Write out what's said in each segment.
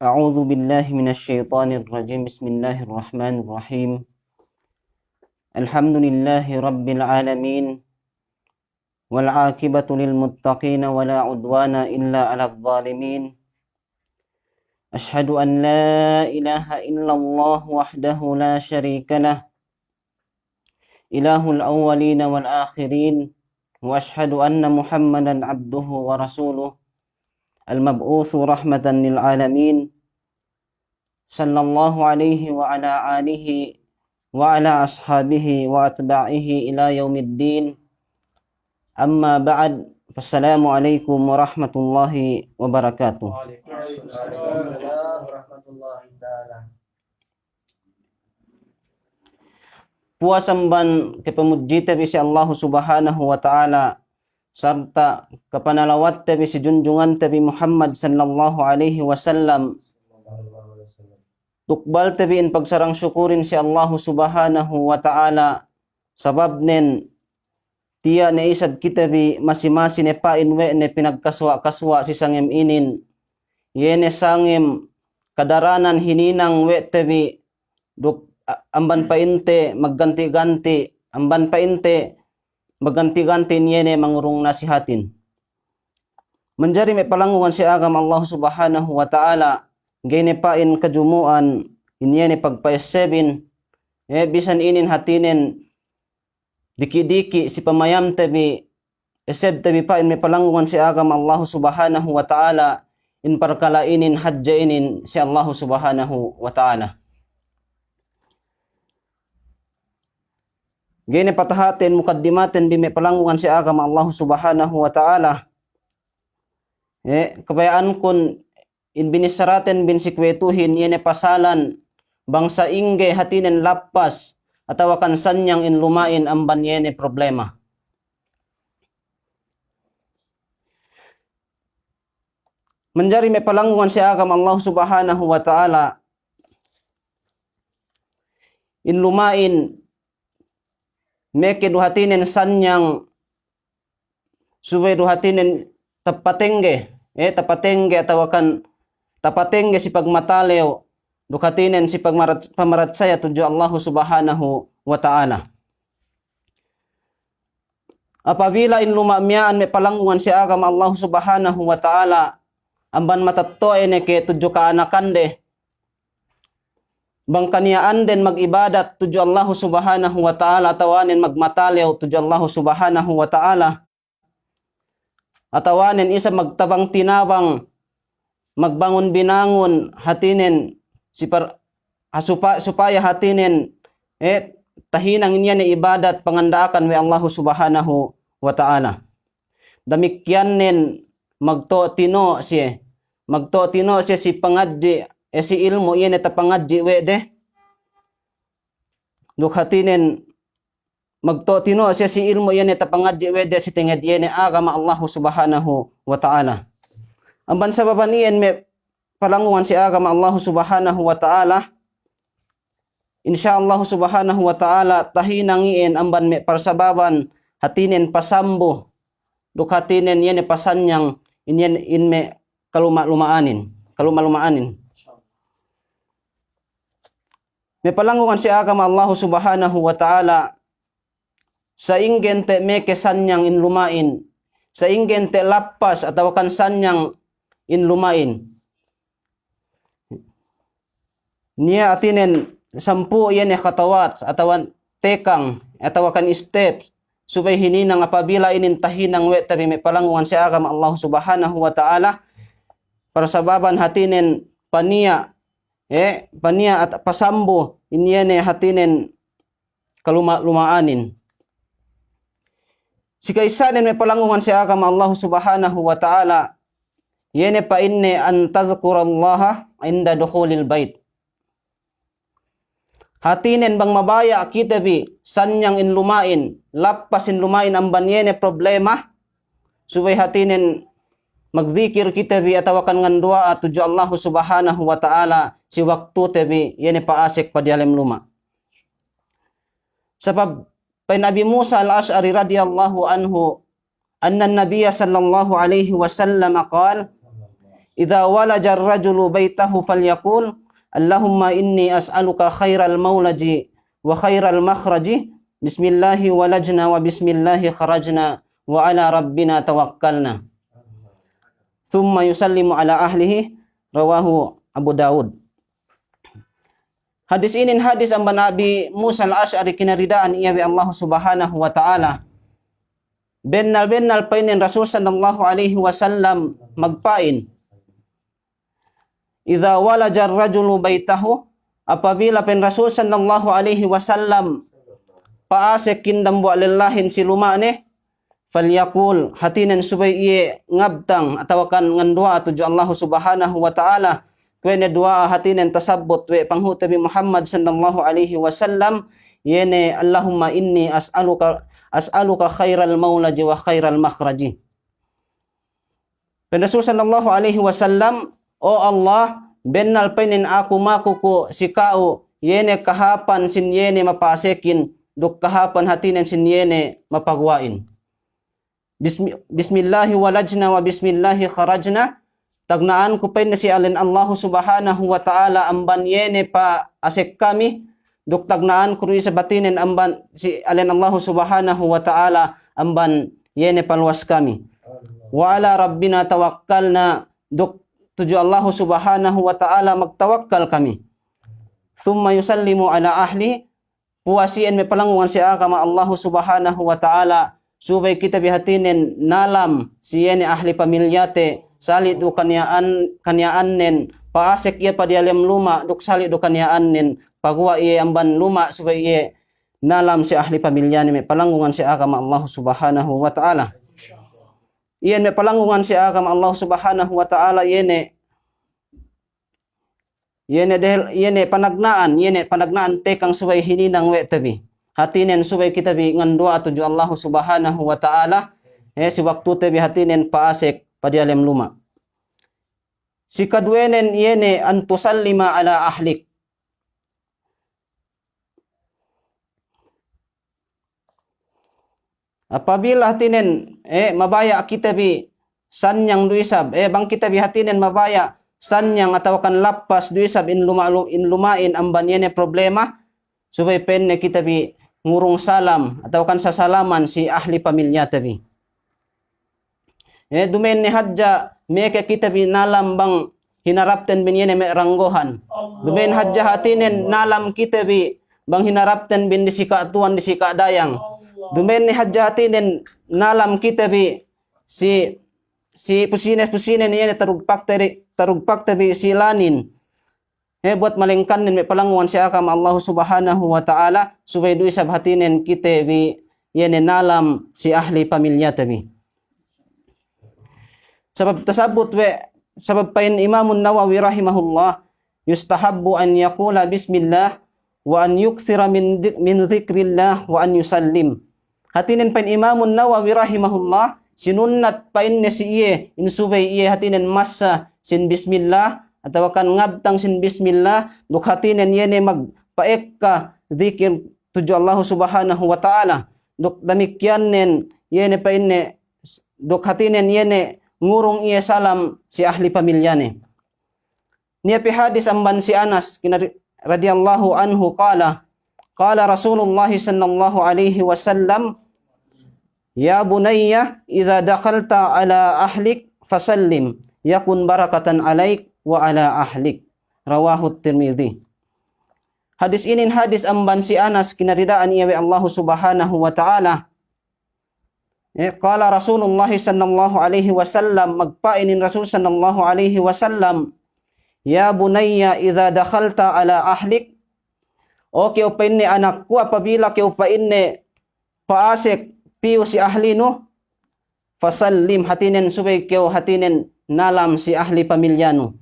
أعوذ بالله من الشيطان الرجيم. بسم الله الرحمن الرحيم. الحمد لله رب العالمين، والعاقبة للمتقين ولا عدوان إلا على الظالمين. أشهد أن لا إله إلا الله وحده لا شريك له، إله الأولين والآخرين. وأشهد أن محمدا عبده ورسوله المبعوث رحمة للعالمين، صلى الله عليه وعلى آله وعلى أصحابه وأتباعه إلى يوم الدين. أما بعد، السلام عليكم ورحمة الله وبركاته. Waalaikumsalam warahmatullahi taala. Puasamban kepemuji tabi si Allah subhanahu wa ta'ala, serta kepanalawat tabi si junjungan tabi Muhammad sallallahu alaihi wasallam. Tukbal tabi in pagsarang syukurin si Allah subhanahu wa ta'ala, sabab nen tiya na isad kita bi masimasi ne pain we ne pinagkaswa-kaswa si sangem inin. Yene sangem kadaranan hininang we tabi duk amban painte magganti-ganti, amban painte magganti-ganti yene mangurung nasihatin. Menjadi may palangungan si agam Allah subhanahu wa ta'ala, gene pain kajumuan inyene pagpaesebin, bisan inin hatinen diki-diki si pamayam tabi eseb tabi pain may palangungan si agam Allah subhanahu wa ta'ala, in parkalainin hadjainin si Allah subhanahu wa ta'ala. Gini patahatin mukaddimatin bime palangungan si agam Allah subhanahu wa ta'ala. Kabayaan kun in binisaraten bin sikwetuhin yene pasalan bangsa ingge hatinen lapas atawa kan sanyang in lumain amban yene problema. Menjari me palangungan si agam Allah subhanahu wa ta'ala in lumain meke duhatinen sanyang subay duhatinen tapatengge tapatengge atawa kan tapatengge si pagmatalew duhatinen si pamaratsaya tuju Allah subhanahu wa ta'ala. Apabila in lumamyaan me palangungan si agam Allah subhanahu wa ta'ala, amban matatto ene ke tuju kaanakande bang kaniyaan din mag-ibadat tuju Allah subhanahu wa ta'ala, atawanin magmatalew tuju Allah subhanahu wa ta'ala, atawanin isa magtabang tinabang magbangon binangon hatinen supaya hatinen tahinang inya ni ibadat pangandaakan we Allah subhanahu wa ta'ala. Damikyan nen magto tino siya si pangadji si ilmu iyan eta pangadji wede dukhatinen magto tino siya si ilmu iyan eta pangadji wede si tingad iyan agama Allah subhanahu wa ta'ala. Amban sababan iyan me palangungan si agama Allah subhanahu wa ta'ala, insyaallah subhanahu wa ta'ala tahinang iyan amban me parsababan hatinen pasambo dukhatinen iyan pasanyang inyan inme kaluma-lumaanin. May palangungan si agama Allah subhanahu wa ta'ala sa inggente meke sanyang in lumain, sa inggente lapas atawa kan sanyang in lumain. Niya atinen sampu yan katawat atawa tekang atawa kan steps subay hininang apabila inin tahinang we tabi may palangungan si agama Allah subhanahu wa ta'ala para sababan hatinen paniya at pasambo inyene hatinen kaluma-lumaanin. Si kaisanin may palangungan si agama Allah subhanahu wa ta'ala, yene pa inne an tadhkurallaha inda dukhulil bait. Hatinen bang mabaya kita bi sanyang in lumain, lapas in lumain ang banyene problema, subay hatinen magzikir kita bi atawakan ngandua tuju Allah subhanahu wa ta'ala si waktu tabi yene paasik padialem luma. Sebab pa Nabi Musa al-Ash'ari radhiyallahu anhu anna an-nabiy sallallahu alaihi wasallam qala idza walaja ar-rajulu baitahu falyaqul Allahumma inni as'aluka khairal maulaji wa khairal makhraji bismillahi walajna wa bismillahi kharajna wa ala rabbina tawakkalna. Thumma yusallimu ala ahlihi, rawahu Abu Daud. Hadis ini hadis amba Nabi Musa al-Asy'ari kinaridaan iya bi Allah Subhanahu wa ta'ala. Bennal painin Rasul sallallahu alaihi wasallam magpain. Idza walaja ar-rajulu baitahu, apabila pen Rasul sallallahu alaihi wasallam paasek kindam bu alillahin silumane, falyakul hatinen subay iye ngabtang atau kan ngandua tuju Allah Subhanahu wa ta'ala kwene dua hatinen tasabbut we panghutabi Muhammad sallallahu alaihi wasallam yene Allahumma inni as'aluka khairal maulaji wa khairal makhraji. Pen Rasul sallallahu alaihi wasallam, o Allah, bennal painin aku makuku sikau yene kahapan sin yene mapasekin duk kahapan hatinen sin yene mapagwain. Bismillahi walajna wa bismillahi kharajna, tagnaan ko pain na si alin Allah Subhanahu wa ta'ala amban yene pa asek kami, duk tagnaan ko sa batinen amban si alin Allah Subhanahu wa ta'ala amban yene palwas kami. Wa ala rabbina tawakkalna, duk tuju Allah Subhanahu wa ta'ala magtawakkal kami. Thumma yusallimu ala ahli, puasien me palangungan siya kama Allah Subhanahu wa ta'ala subay kita bihatinen nalam siyene ahli pamilyate salit du kanyaannen paasek iya padialem luma duk salit du kanyaannen pagwa iye amban luma subay iye nalam si ahli pamilyane me palangungan siya kama Allah Subhanahu wa ta'ala. Iyan me palangungan siya kama Allah Subhanahu wa ta'ala yene panagnaan tekang subay hininang we tabi. Hatinen subay kita bi ngandua tuju Allah Subhanahu wa ta'ala si waktu tabi hatinen paasek padialem luma. Si kadwenen yene antusallima ala ahlik. Apabila hatinen mabaya kita bi sanyang duisab bang kita bi hatinen mabaya sanyang atau kan lapas duisab in lumain amban yene problema subay penne kita bi ngurung salam atau kan sasalaman si ahli pamilya tabi. Dumen ni hadja meke kita bi nalam bang hinarapten bin yene me ranggohan. Dumen hadja hatinen nalam kita bi bang hinarapten bin disika tuan disika dayang. Dumen ni hadja hatinen nalam kita bi si pusines ni yene tarugpak tabi silanin. Buat malingkanin may palanguan siya kam Allah Subhanahu wa ta'ala subay du isab hatinen kite bi yene nalam si ahli pamilya tabi. Sabab tasabut we sabab pain Imamun Nawawi rahimahullah yustahabbu an yaqula bismillah wa an yukthira min dhikrillah wa an yusallim. Hatinen pain Imamun Nawawi rahimahullah sinunnat pain ne si iye insubay iye hatinen masa sin bismillah atau kan ngabtang sin bismillah duk hatinen yene magpaek ka zikir tuju Allah Subhanahu wa ta'ala duk damikyanen yene pa inne duk hatinen yene ngurung iye salam si ahli pamilyane. Niya pi hadis amban si Anas radhiyallahu anhu qala Rasulullah sallallahu alaihi wasallam, ya bunayya idza dakhalta ala ahlik fasallim yakun barakatan alaik wa ala ahlik, rawahu Tirmidzi. Hadis ini hadis amban si Anas kinaridaan iya wa Allah Subhanahu wa ta'ala. Qala Rasulullah sallallahu alaihi wasallam, magpainin Rasul sallallahu alaihi wasallam, ya bunayya idza dakhalta ala ahlik, o kay upainne anakku apabila kay upainne paasek piu si ahli no, fasallim hatinen subay kay hatinen nalam si ahli pamilyano.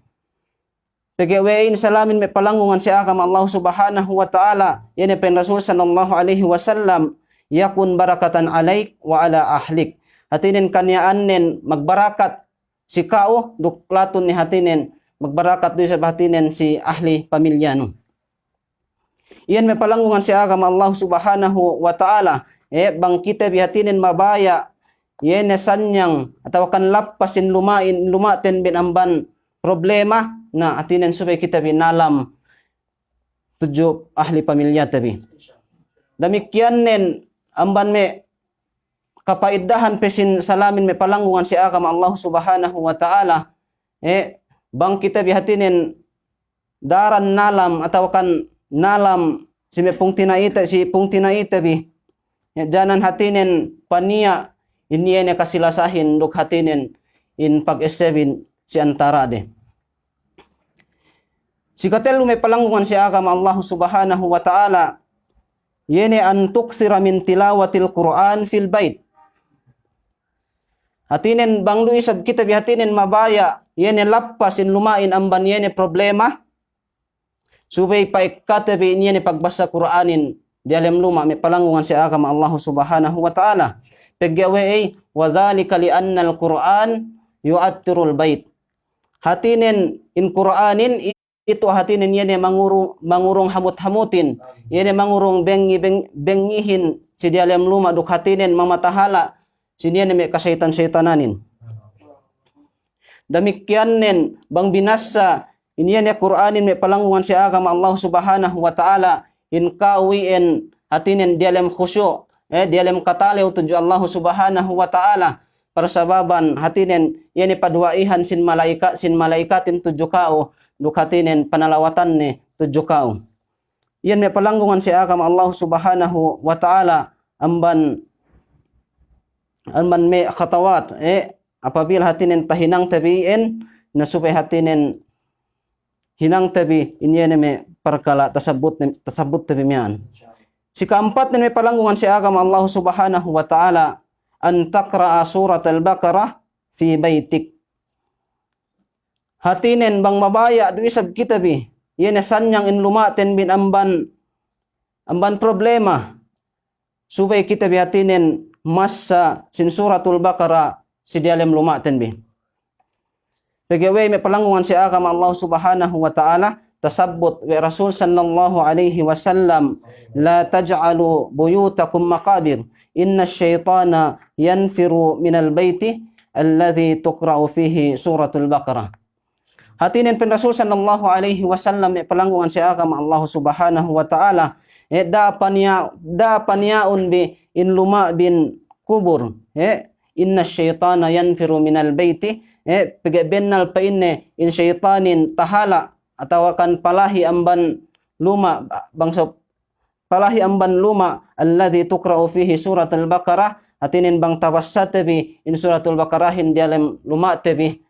Pegewein salamin me palangungan siya kam Allah Subhanahu wa ta'ala yene pen Rasul sallallahu alaihi wasallam yakun barakatan alaik wa ala ahlik. Hatinen kanyaannen magbarakat si kao duklatun ni hatinen magbarakat do sa hatinen si ahli pamilyano. Iyan me palangungan siya kam Allah Subhanahu wa ta'ala bang kita bihatinen mabaya yene sanyang atau kan lapasin lumaten bin amban problema na atinen subay kita binalam tujuh ahli pamilya tabi. Demikian nen amban me kapaidahan pesin salamin me palanggungan si agama Allah Subhanahu wa taala bang kita bihatinen daran nalam atau kan nalam si pung tinaita bi janan hatinen pania iniene kasilasahin duk hatinen in pag-esebin si antara de. Si katelu may palanggungan si agama Allah Subhanahu wa taala yene an tuksira min tilawatil Quran fil bait. Hatinen bang luisab kita bihatinen mabaya yene lappas in lumain amban yene problema subay paikatabi yene pagbasa Quranin di alam luma may palanggungan si agama Allah Subhanahu wa taala. Pagyawe wa dhalika li anna al-Quran yu'attirul bait. Hatinen in Quranin itu hatinen yene mangurung hamut-hamutin, yene mangurung bengihin si di alam luma duk hatinen mamatahala siniyan may kasaytan-saytananin. Demikian nen bang binasa iniyan ya Quranin may palanggungan si agama Allah Subhanahu wa taala in kawien hatinen di alam khusyu di alam katalew tuju Allah Subhanahu wa taala persababan hatinen yani paduaihan sin malaikatin tuju kao duk hatinen panalawatan ni tuju kao. Iyan may palanggungan si agama Allah Subhanahu wa taala amban may khatawat apabila hatinen tahinang tabiin na supay hatinen hinang tabi inyene may perkala tasabut tabi mian. Si keempat may palanggungan si agama Allah Subhanahu wa taala an taqra'a surat al-Baqarah fi baitik. Hatinen bang mabaya duisab kitabi yene sanyang in lumaten bin amban problema supaya kita hatinen masa sin suratul Baqarah si dialem lumaten bi. Pagawai may palanggungan si agama Allah Subhanahu wa taala tasabbut wa Rasul sallallahu alaihi wasallam la taj'alu buyutakum maqabir inna asyaitana yanfiru minal baiti alladhi tuqra'u fihi suratul Baqarah. Hatinin pen Rasul sallallahu alaihi wasallam may palanggungan si agama Allah Subhanahu wa taala dapan yaun bi in luma bin kubur inna syaitana yanfiru minal baiti pagabennal pa inne in syaitanin tahala atau akan palahi amban luma bangsa palahi amban luma alladhi tuqra'u fihi surat al-Baqarah atinin bang tawassatabi in suratul Baqarahin dialam luma tabi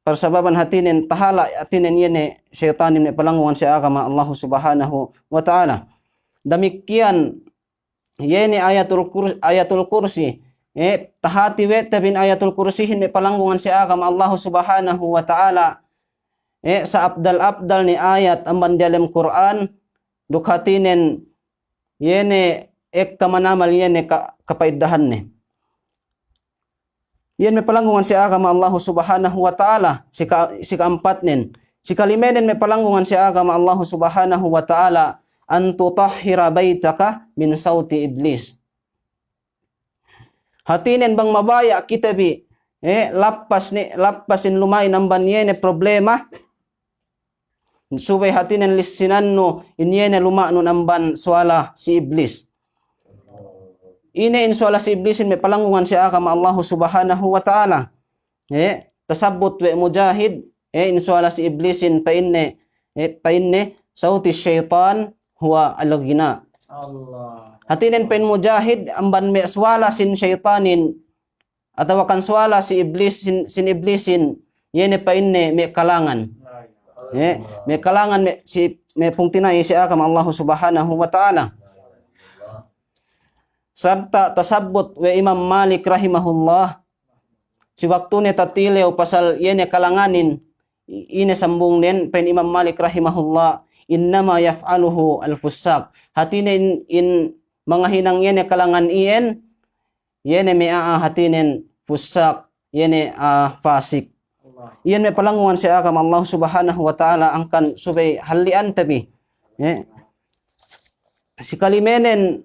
persababan hatinin tahala atinin yene syaitanin palanggungan si agama Allah Subhanahu wa taala. Demikian yene ayatul kursi tahati we tabin ayatul kursihin may palanggungan si agama Allah Subhanahu wa taala sa abdal ni ayat amban dalam Quran dukhatinen yene kamanamal yene kapaidahan ni yan may palanggungan si agama Allah Subhanahu wa taala. Si keempat nen si kalimenen may palanggungan si agama Allah Subhanahu wa taala an tutahhira baitaka min sauti iblis. Hatinen bang mabaya kita bi lappasin lumay namban yene problema subay hatinen lisinanno inyene lumano namban suala si iblis. Ine in suala si iblisin may palanggungan si agama Allah Subhanahu wa taala. Tasabbut wa mujahid in suala si iblisin pa inne sauti syaitan huwa al-ghina. Allah. Hatinin pen mujahid amban may swala sin syaitanin atau kan swala si iblis sin iblisin yene pa inne may kalangan. May kalangan may pungtinay si agama Allah Subhanahu wa taala. Sarta tasabbut wa Imam Malik rahimahullah si waktu ni tatilew pasal yene kalanganin ine sambung nen pen Imam Malik rahimahullah innama yaf'aluhu al-fussaq. Hatinin in mga hinang yene kalangan iyen yene may hatinin fusak yene fasik. Iyan may palanggungan si agama Allah Subhanahu wa taala angkan subay halian tabi. Si kalimenen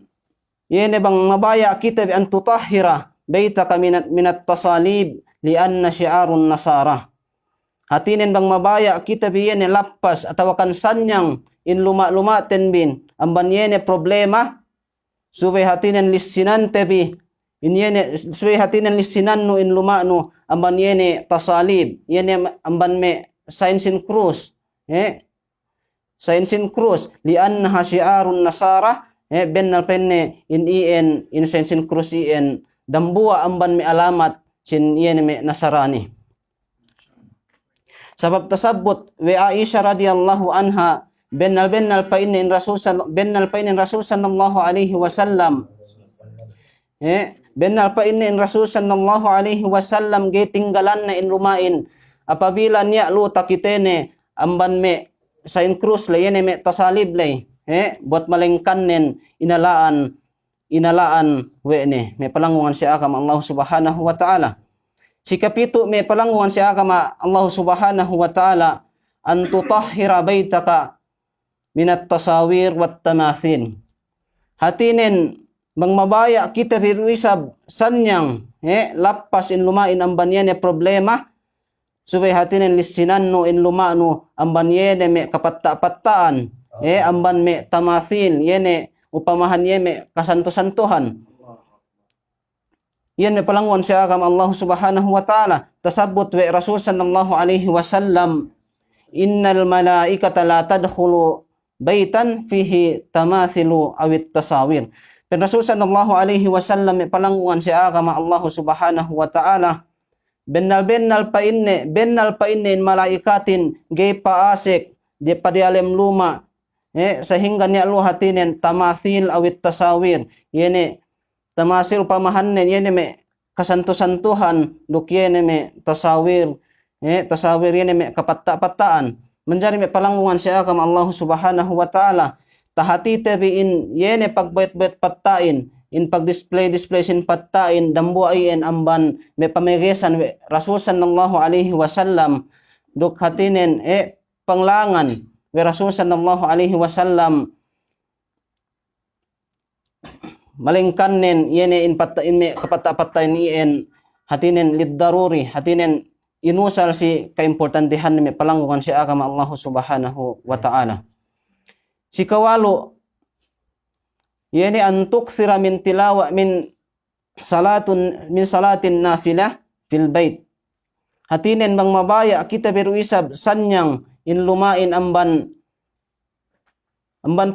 yene bang mabaya kita bi an tutahhira baitaka minat tasalib li anna syi'arun nasara. hatinen bang mabaya kita biyene lapas atau kan sanyang in luma-lumaten bin amban yene problema subay hatinen lissinan tebi in yene subay hatinen lissinan no in lumano amban yene tasalib yene amban me signs in cross signs in cross liannaha syiarun nasara bennal penne in signs in cross dambua amban me alamat sin yene me nasarani. Sabab tasabut wa Aisyah radhiyallahu anha bennal pa inin Rasul sallallahu alaihi wasallam bennal pa inin Rasul sallallahu alaihi wasallam gitinggalan na in lumain apabila niya luta kitene amban me sa in krus layene me tasalib lay bot malengkannen inalaan wene me palangungan siya akam Allah subhanahu wa ta'ala. Si kapito may palanguan siya kama Allah subhanahu wa ta'ala an tutahhira baytaka minat tasawir wat tamathin. Hatinin bang mabaya kita biruisab sanyang lapas in lumain ang banyene problema subay hatinin lisinanno in lumano ang banyene me kapatta-pattaan amban me tamathin yene upamahan yeme kasanto-santuhan. Yan may palanguan siya kam Allah subhanahu wa ta'ala. Tasabut wa Rasul sallallahu alaihi wasallam innal malaikata la tadkhulu baitan fihi tamathilu awit tasawir. Pero Rasul sallallahu alaihi wasallam may palanguan siya kam Allah subhanahu wa ta'ala. Bennal pa inne in malaikatin gay paasik di padialem luma sehingga niya luhatinin tamathil awit tasawir. Yene tamasir pamahannen yene me kasanto-santuhan duk yene me tasawir yene me kapatta-pattaan menjadi me palangungan siya kam Allah subhanahu wa ta'ala tahati tabiin yene pagbayt-bayt pattain in pag-display sin pattain dambuain amban me pamegesan Rasul sallallahu alaihi wasallam duk hatinen panglangan we Rasul sallallahu alaihi wasallam malingkannen yene in me kapatta-pattain hatinen liddaruri hatinen inusal si kaimportantehan me palangungan si agama Allah subhanahu wa ta'ala. Si kawalo yene an tukthira min tilawa min salatin nafilah fil bait. Hatinen bang mabaya kita beruisab sanyang in lumain amban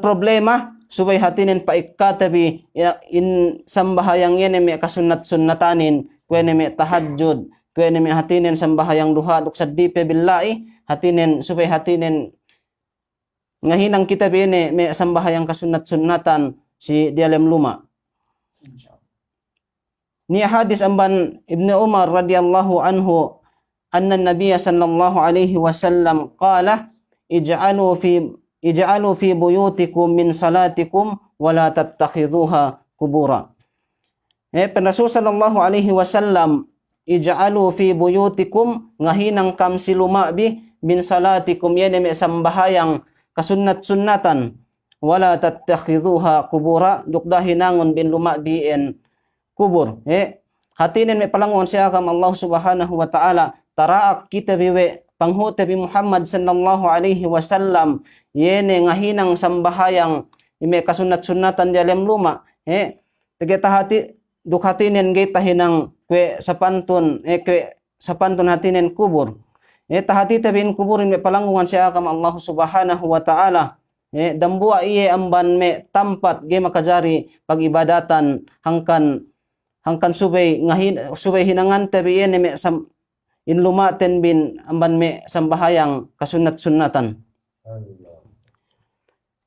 problema subay hatinin paikatabi in sambahayang yene me kasunat-sunnatanin kwene me tahajjud kwene me hatinin sambahayang duha duk saddipe billahi hatinin subay hatinin ngahinang kita bine me sambahayang kasunat-sunnatan si dialem luma. Ni hadis amban Ibnu Umar radhiyallahu anhu anna Nabiy sallallahu alaihi wasallam qala ij'alu fi buyutikum min salatikum wala tattakhidhuha kubura. Rasul sallallahu alaihi wasallam ij'alu fi buyutikum ngahinang kam silumabi min salatikum yene me sambahayang kasunat-sunnatan wala tattakhidhuha kubura dukda hinangon bin lumabi en kubur. Hatinin me palangon siya kam Allah subhanahu wa ta'ala taraak kita biwe panghuta bi Muhammad sallallahu alaihi wasallam yene ngahinang sambahayang ime kasunat-sunatan di alam luma tegeta hati duk hatinen geta hinang kwe sapantun hatinen kubur tahati tabin kuburin me palangungan siya kam Allah subhanahu wa ta'ala dambua iye amban me tampat ge makajari pagibadatan hangkan subay hinangan tabi yene me in lumaten bin amban me sambahayang kasunat-sunnatan.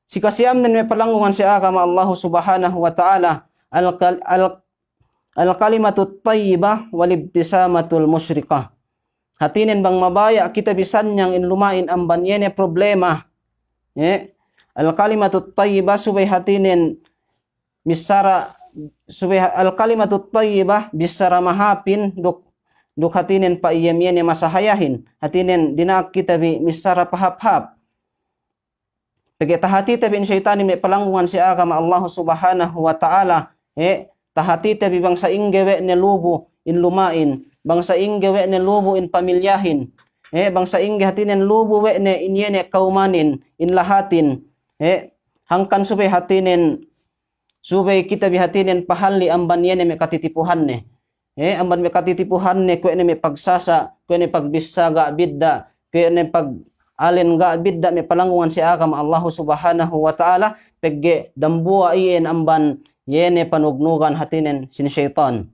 Si kasiyam din may palangungan siya kama Allah subhanahu wa ta'ala al-kalimatu tayyibah wal-ibtisamatul musyrikah. Hatinin bang mabaya kita bisan yang in lumain amban yene problema. Al-kalimatu tayyibah subay hatinin misara subay al-kalimatu tayyibah bisara mahapin duk hatinin pa iyem yene masahayahin hatinin dinak kita bi misara pahap-hap. Tahati tabi in syaitan may palangungan si agama Allah subhanahu wa ta'ala tahati tabi bang sa inggewe ne lubo in lumain bang sa inggewe ne lubo in pamilyahin bangsa inggi hatinen lubu we ne inyene kaumanin inlahatin hangkan subay hatinen subay kita bihatinen pahalli amban yene me katitipuhan ne amban me katitipuhan ne kwe ne me pagsasa kwe ne pagbisaga bidda kwe ne pag alin ga bidda me palangungan si agam Allah subhanahu wa ta'ala pegge dambua iyen amban yene panugnugan hatinen sin syaitan.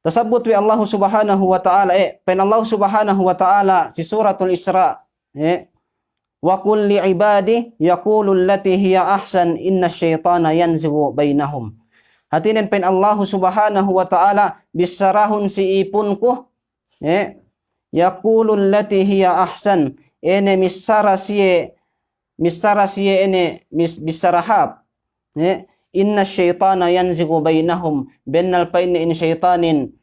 Tasabut wi Allah subhanahu wa ta'ala pen Allah subhanahu wa ta'ala si suratul Isra wa qul li ibadi yaqulu allati hiya ahsan inna syaitana yanzigu bainahum. Hatinen pen Allah subhanahu wa ta'ala bisarahun si ipunku yaqulu allati hiya ahsan ene misara siye ene bisarahab inna syaitana yanzigu bainahum bennal pa in syaitanin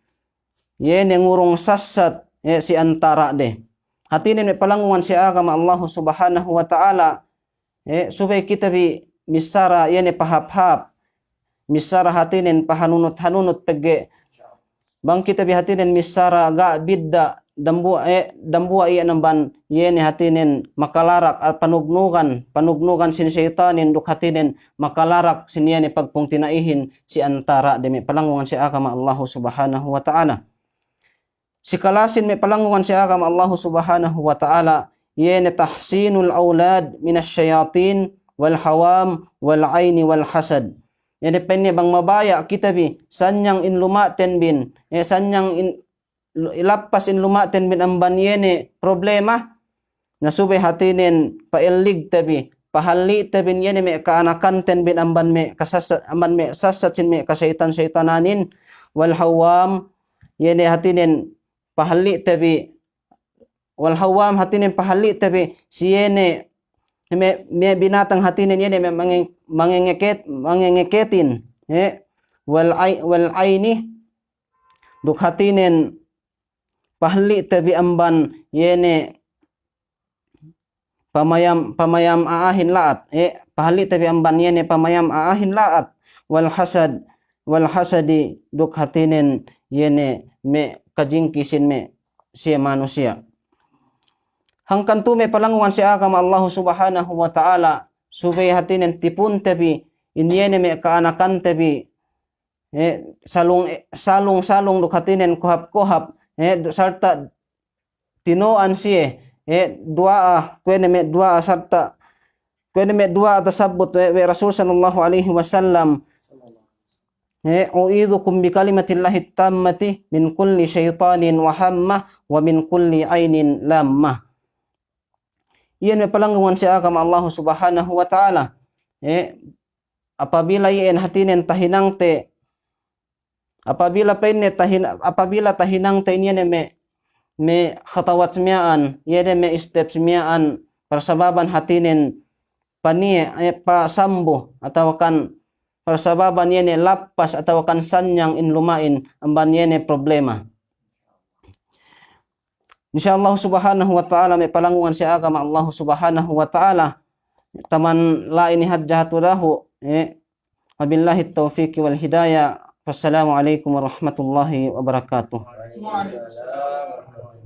yene ngurung sassat si antara de hatinin me palangungan si agama Allah subhanahu wa ta'ala supaya kita bi misara yene pahap-hap misara hatinin pahanunut-hanunut pege bang kita bi hatinin misara ga bidda dambua iya namban yene hatinin makalarak at panugnugan sin syaitanin duk hatinin makalarak sin yene pagpungtinaihin si antara demi palangungan si agama Allah subhanahu wa ta'ala. Si kalasin me palangungan si agama Allah subhanahu wa ta'ala yene tahsinul aulad minas syayatin wal hawam wal aini wal hasad. Yene penne bang mabaya kita bi sanyang in lumaten bin sanyang in ilapas in lumaten bin amban yene problema nasubay hatinin pailig tabi pahalli tabin yene me kaanakan ten bin amban me sasatsin me kasaitan-saitananin wal hawam yene hatinin pahalli tabi wal hawam hatinin pahalli tabi si yene me binatang hatinin yene me mangengeketin wal aini duk hatinin pahli tabi amban yene pamayam aahin laat pahli tabi amban yene pamayam aahin laat wal hasadi duk hatinin yene me kajingkisin me siya manusia hangkan tu me palangungan si agama Allah subhanahu wa ta'ala subay hatinin tipun tabi inyene me kaanakan tabi salung duk hatinin kuhap sarta tinoan siye dua kwene me dua sarta kwene me dua tasabut we Rasul sallallahu alaihi wasallam uidzukum bi kalimatillahi tammati min kulli syaitanin wa hammah wa min kulli ainin lammah. Iyan me palangungan si agama Allah subhanahu wa ta'ala apabila iyan hatinin tahinangte apabila tahinang ta inyene me khatawat miaan yene me steps miaan persababan hatinin panie pa sambo atau kan persababan yene lapas atau kan sanyang in lumain amban yene problema insyaallah subhanahu wa ta'ala me palangungan si agama Allah subhanahu wa ta'ala taman la ini hajjatu lahu wabillahi taufiq wal hidayah. Wassalamualaikum warahmatullahi wabarakatuh. Waalaikumsalam warahmatullahi wabarakatuh.